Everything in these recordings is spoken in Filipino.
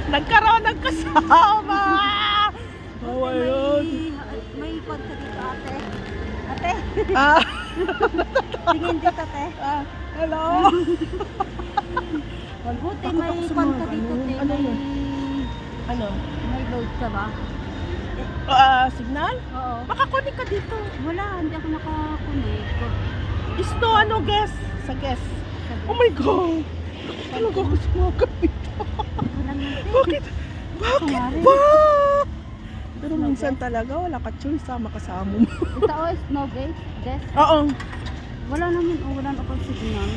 Nagkaroon ng kasama! Oh my God. May konta dito, ate. Ate, Ah, tingin dito, ate. hello? Buti Bakit may ako konta sumama? dito, te. Ano yun? Ano? May load ka ba? Signal? Oo. Makakunik ka dito. Wala, hindi ako nakakunik. Isto, ano, guess? Sa guess. Oh my God! Talaga ako sumakap dito. Walang nante. Bakit? Bakit Kumari. ba? Pero minsan talaga, wala ka choice, sama ka sa amo mo. Ito, oh, snow gate. Des. Oo. Wala naman, wala na akong signal.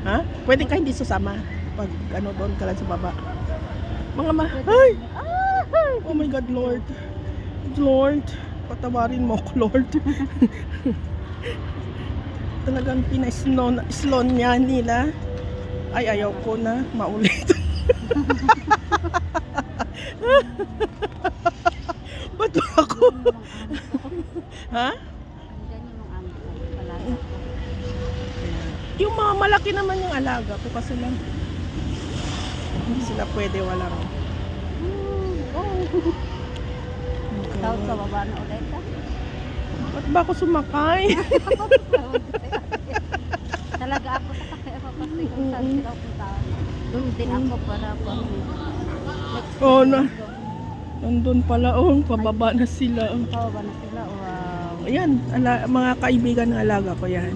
Ha? Pwede ka hindi susama pag ano doon ka lang sa baba. Mga Pwede ay! Ay! Oh my God, Lord. Lord, patawarin mo ako, Lord. Talagang pina-slow niya nila. Ay, ayaw ko na maulit. Ba't ba ako? Ha? Andyan yung alaga ko. Yung mga malaki naman yung alaga ko kasi lang hindi sila pwede walang. Tawag ka baba na ulit ka? Ba't ba ako sumakay? Talaga ako sa kaya ako kasi kung saan sila puntahan. Doon din ako para pang next Oh, time na. ko. Nandun pala, oh, pababa na sila. Oh. Pababa na sila. Wow. Ayan, mga kaibigan ng alaga ko yan.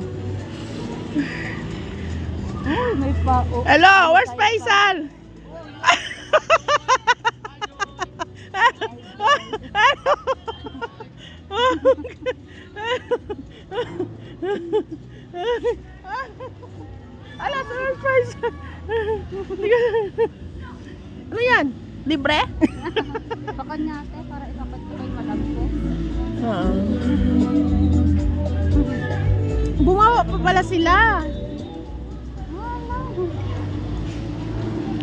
Ay, may pa. Oh, Hello, may where's pa- Faisal? Ala, where's Faisal? Ano yan? Libre? Baka niya ate, para ilapat ko kay madam ko. Bumawa pa pala sila.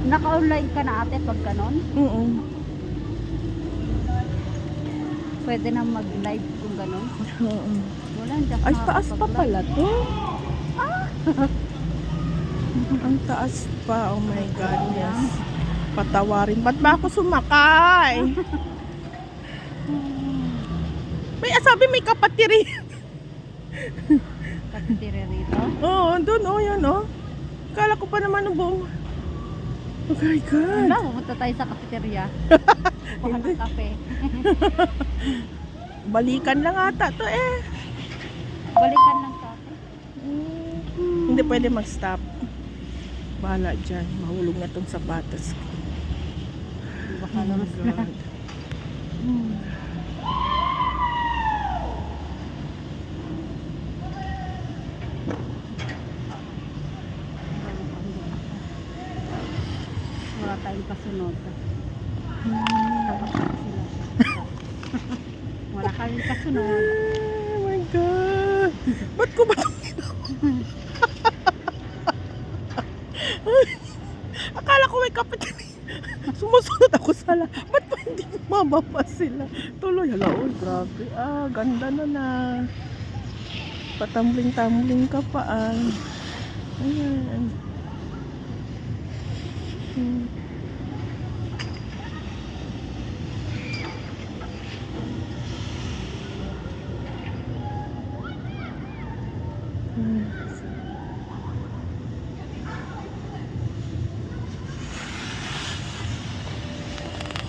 Naka-online ka na ate pag ganon? Oo. Pwede na mag-live kung ganon? Oo. Wala, hindi ako Ay, taas pa nakakapag-live. pala to. Ang taas pa. Oh my God, yes. Patawarin. Ba't ba ako sumakay? May sabi may kapatiri. Kapitire rito. Oo, doon. Oh, yan, oh. Kala ko pa naman ng buong. Oh my God. Wala, pumunta tayo sa cafeteria. Baka ng kape. Balikan lang ata to eh. Balikan lang kape. Hindi pwede mag-stop. Bahala dyan. Mahulog na tong sapatos ko. Baka Oh lamas my na. God. Wala tayong kasunod. Tapos na sila. Wala kaming kasunod. Oh my God. Ba't ko ba itong Akala ko may kapatid. Sumusunod ako sa ba't ba hindi bumababa sila? Tuloy, hala, oh, grabe. Ganda na. Patambling-tambling ka pa, Ayan.